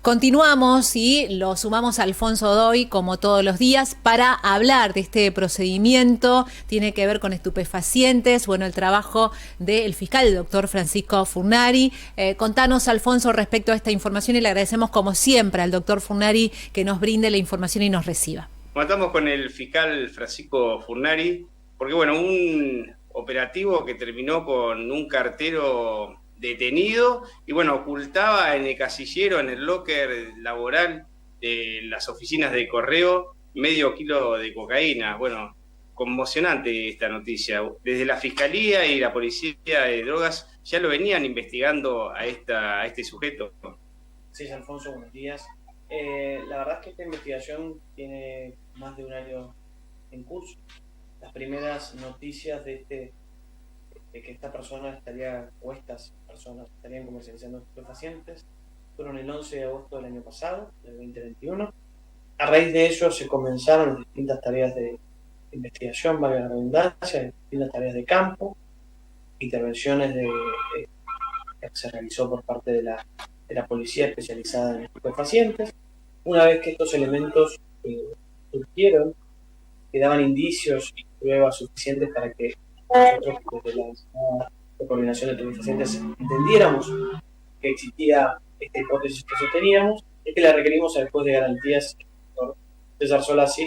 Continuamos y lo sumamos a Alfonso Doy, como todos los días, para hablar de este procedimiento. Tiene que ver con estupefacientes, bueno, el trabajo del fiscal, el doctor Francisco Furnari. Contanos, Alfonso, respecto a esta información y le agradecemos como siempre al doctor Furnari que nos brinde la información y nos reciba. Estamos con el fiscal Francisco Furnari, porque bueno, un operativo que terminó con un cartero detenido y bueno, ocultaba en el casillero, en el locker laboral de las oficinas de correo, medio kilo de cocaína. Bueno, conmocionante esta noticia. Desde la Fiscalía y la Policía de Drogas ya lo venían investigando a este sujeto. Sí, Alfonso, buenos días. La verdad es que esta investigación tiene más de un año en curso. Las primeras noticias de que esta persona estaría, o estas personas estarían comercializando estupefacientes, fueron el 11 de agosto del año pasado, del 2021. A raíz de ello se comenzaron las distintas tareas de investigación, valga la redundancia, distintas tareas de campo, intervenciones que se realizó por parte de la policía especializada en estupefacientes. Una vez que estos elementos surgieron, que daban indicios y pruebas suficientes para que nosotros desde la Unidad de Coordinación de Estupefacientes entendiéramos que existía esta hipótesis que sosteníamos, es que le requerimos al juez de garantías, el doctor César Solassi,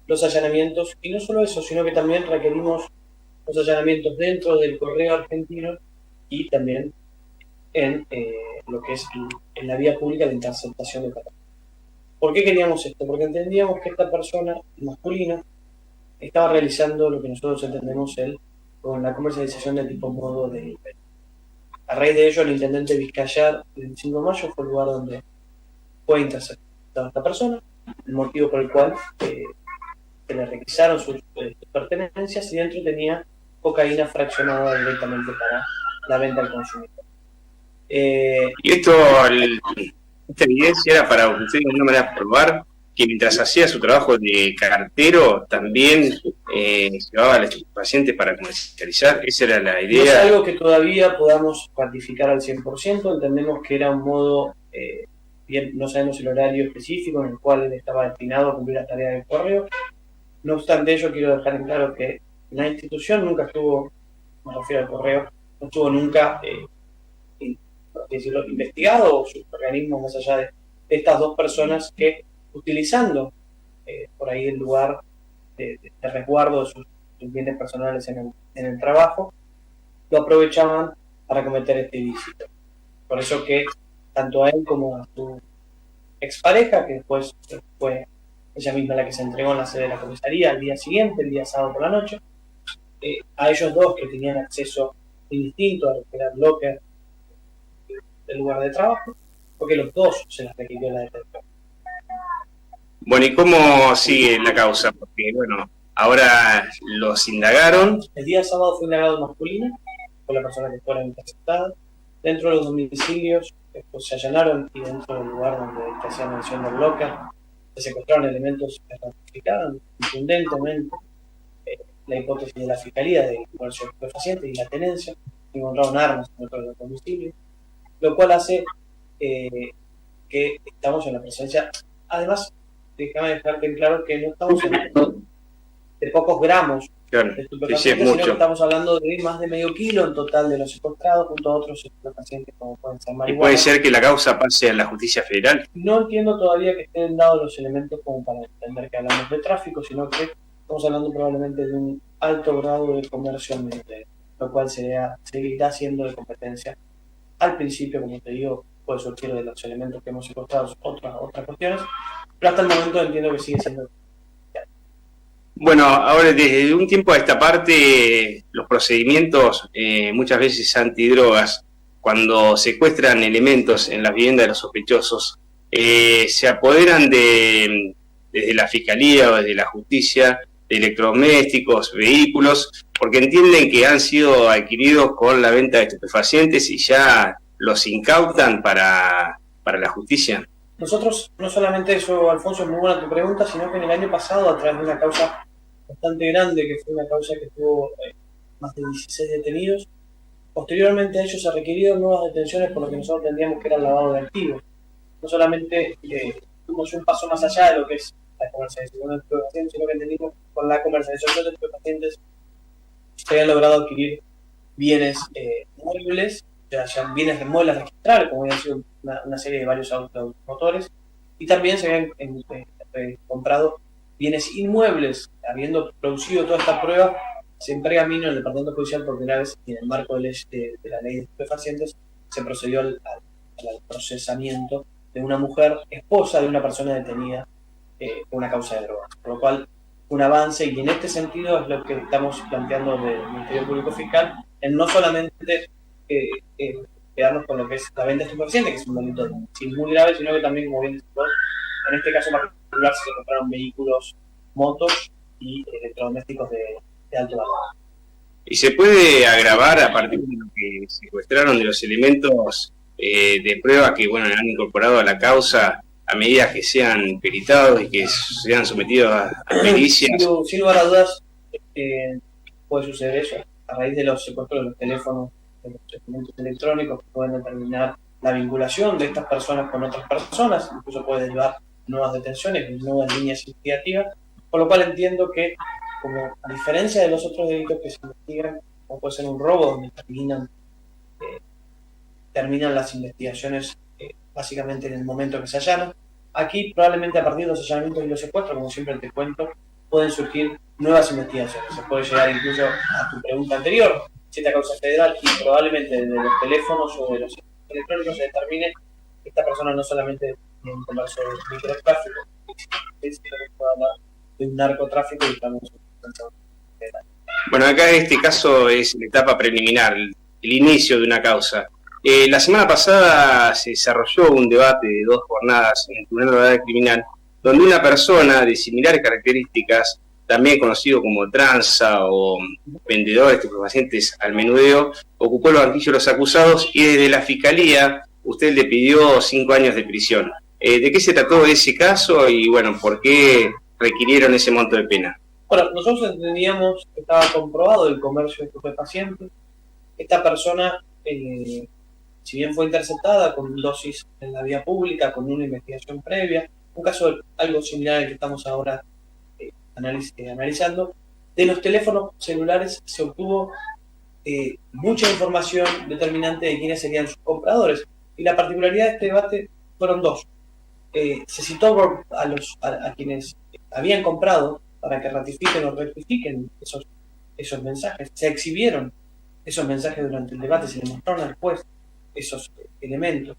los allanamientos, y no solo eso, sino que también requerimos los allanamientos dentro del correo argentino y también en lo que es en la vía pública de interceptación de patrón. ¿Por qué queríamos esto? Porque entendíamos que esta persona masculina estaba realizando lo que nosotros entendemos con la comercialización de tipo modo de nivel. A raíz de ello, el intendente Vizcayar, el 25 de mayo, fue el lugar donde fue interceptada esta persona, el motivo por el cual se le requisaron sus pertenencias, y dentro tenía cocaína fraccionada directamente para la venta al consumidor. Y esta evidencia era para ustedes de alguna manera probar que mientras hacía su trabajo de cartero también llevaba a los pacientes para comercializar. Esa era la idea. No es algo que todavía podamos cuantificar al 100%, entendemos que era un modo, bien, no sabemos el horario específico en el cual él estaba destinado a cumplir las tareas del correo. No obstante ello, quiero dejar en claro que la institución nunca estuvo, me refiero al correo, no estuvo nunca por así decirlo, investigado, o sus organismos, más allá de estas dos personas que, utilizando por ahí el lugar de resguardo de sus bienes personales en el trabajo, lo aprovechaban para cometer este ilícito. Por eso que tanto a él como a su expareja, que después fue ella misma la que se entregó en la sede de la comisaría al día siguiente, el día sábado por la noche, a ellos dos que tenían acceso indistinto a recuperar locker del lugar de trabajo, porque los dos se les requirió la detención. Bueno, ¿y cómo sigue la causa? Porque, bueno, ahora los indagaron. El día sábado fue indagado el masculino, fue la persona que fue interceptada. Dentro de los domicilios pues, se allanaron, y dentro del lugar donde te hacía mención del locker se secuestraron elementos que ratificaron contundentemente la hipótesis de la Fiscalía de comercio de estupefacientes y la tenencia. Encontraron armas dentro de los domicilios, lo cual hace que estamos en la presencia. Además, déjame dejarte en claro que no estamos hablando de pocos gramos claro, de estupefacientes, sí, sino que estamos hablando de más de medio kilo en total de los secuestrados, junto a otros estupefacientes como pueden ser marihuana. ¿Y puede ser que la causa pase a la justicia federal? No entiendo todavía que estén dados los elementos como para entender que hablamos de tráfico, sino que estamos hablando probablemente de un alto grado de comercio al menudeo, lo cual seguirá siendo de competencia. Al principio, como te digo, puede surgir de los elementos que hemos secuestrado otras cuestiones, pero hasta el momento entiendo que sigue siendo. Bueno, ahora desde un tiempo a esta parte, los procedimientos muchas veces antidrogas, cuando secuestran elementos en las viviendas de los sospechosos, se apoderan desde la Fiscalía o desde la Justicia de electrodomésticos, vehículos, porque entienden que han sido adquiridos con la venta de estupefacientes y ya los incautan para la justicia. Nosotros, no solamente eso, Alfonso, es muy buena tu pregunta, sino que en el año pasado, a través de una causa bastante grande, que fue una causa que tuvo más de 16 detenidos, posteriormente a ellos se requirieron nuevas detenciones por lo que nosotros entendíamos que era el lavado de activos. no solamente fuimos un paso más allá de lo que es la comercialización de estupefacientes, sino que entendimos que con la comercialización de estupefacientes se habían logrado adquirir bienes muebles, o sea, bienes de muebles registrables, como había sido una serie de varios automotores, y también se habían comprado bienes inmuebles. Habiendo producido toda esta prueba, se entrega a mí en el departamento judicial por primera vez, y en el marco de la ley de estupefacientes se procedió al procesamiento de una mujer, esposa de una persona detenida por una causa de drogas, por lo cual un avance, y en este sentido es lo que estamos planteando del Ministerio Público Fiscal, en no solamente quedarnos con lo que es la venta de estupefacientes, que es un delito muy grave, sino que también, como bien decimos, en este caso particular se compraron vehículos, motos y electrodomésticos de alto valor. ¿Y se puede agravar a partir de lo que secuestraron, de los elementos de prueba que han incorporado a la causa, a medida que sean peritados y que sean sometidos a pericias? Sin lugar a dudas, puede suceder eso. A raíz de los secuestros de los teléfonos, de los documentos electrónicos, que pueden determinar la vinculación de estas personas con otras personas, incluso puede derivar nuevas detenciones y nuevas líneas investigativas, por lo cual entiendo que, como a diferencia de los otros delitos que se investigan, como puede ser un robo, donde terminan las investigaciones básicamente en el momento que se allanan, aquí probablemente a partir de los allanamientos y los secuestros, como siempre te cuento, pueden surgir nuevas investigaciones. Se puede llegar incluso a tu pregunta anterior, si esta causa federal, y probablemente de los teléfonos o de los electrónicos se determine que esta persona no solamente tiene un comercio de microtráfico, sino que puede hablar de un narcotráfico y también federal. Bueno, acá este caso es la etapa preliminar, el inicio de una causa. La semana pasada se desarrolló un debate de 2 jornadas en el Tribunal Oral Criminal, donde una persona de similares características, también conocido como tranza o vendedor de estupefacientes al menudeo, ocupó el banquillo de los acusados y desde la Fiscalía usted le pidió 5 años de prisión. ¿De qué se trató ese caso y, por qué requirieron ese monto de pena? Bueno, nosotros entendíamos que estaba comprobado el comercio de estupefacientes. Esta persona, si bien fue interceptada con dosis en la vía pública, con una investigación previa, un caso algo similar al que estamos ahora analizando, de los teléfonos celulares se obtuvo mucha información determinante de quiénes serían sus compradores. Y la particularidad de este debate fueron 2. Se citó a quienes habían comprado para que ratifiquen o rectifiquen esos mensajes. Se exhibieron esos mensajes durante el debate, se le mostraron al juez esos elementos.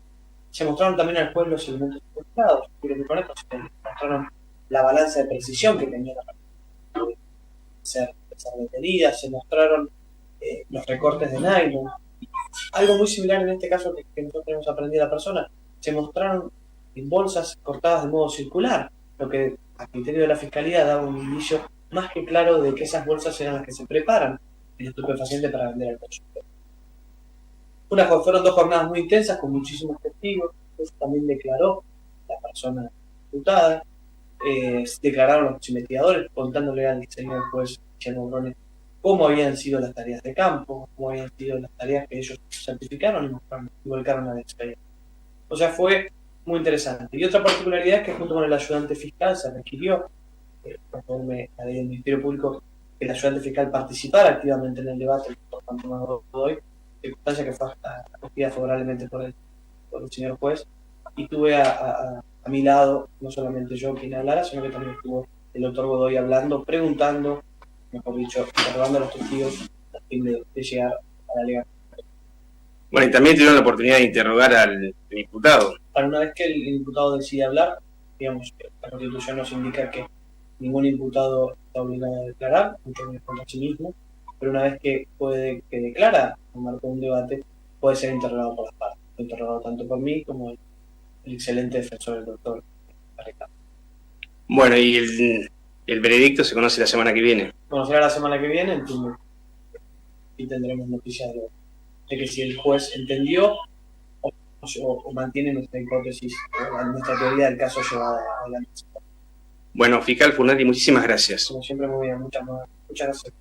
Se mostraron también al juez los elementos secuestrados, y con esto se mostraron la balanza de precisión que tenía la ser detenida, se mostraron los recortes de nylon. Algo muy similar en este caso que nosotros hemos aprendido a la persona, se mostraron en bolsas cortadas de modo circular, lo que a criterio de la Fiscalía daba un indicio más que claro de que esas bolsas eran las que se preparan el estupefaciente para vender al consumidor. Fueron 2 jornadas muy intensas con muchísimos testigos. También declaró la persona imputada, declararon los investigadores contándole al señor juez Guillermo Brone cómo habían sido las tareas de campo, cómo habían sido las tareas que ellos certificaron y volcaron a la experiencia. O sea, fue muy interesante. Y otra particularidad es que junto con el ayudante fiscal se requirió, conforme a la ley del Ministerio Público, que el ayudante fiscal participara activamente en el debate por tanto más hoy, circunstancia que fue acogida favorablemente por el señor juez, y tuve a mi lado no solamente yo quien hablara, sino que también estuvo el doctor Godoy hablando, preguntando, mejor dicho, interrogando a los testigos a fin de llegar a la legalidad. Bueno, y también tuvieron la oportunidad de interrogar al imputado. Para una vez que el imputado decide hablar, digamos, la Constitución nos indica que ningún imputado está obligado a declarar, mucho menos contra sí mismo, pero una vez que declara en marco de un debate, puede ser interrogado por las partes. Fue interrogado tanto por mí como el excelente defensor, el doctor Barricado. Bueno, y el veredicto se conoce la semana que viene. Conocerá la semana que viene, entonces, y tendremos noticias de que si el juez entendió o mantiene nuestra hipótesis, nuestra teoría del caso llevada adelante. Bueno, fiscal Furnari, muchísimas gracias. Como siempre, muy bien, muchas gracias.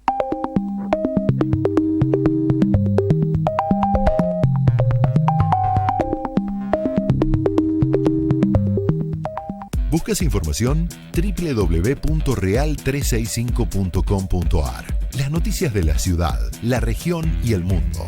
¿Buscas información? www.real365.com.ar. Las noticias de la ciudad, la región y el mundo.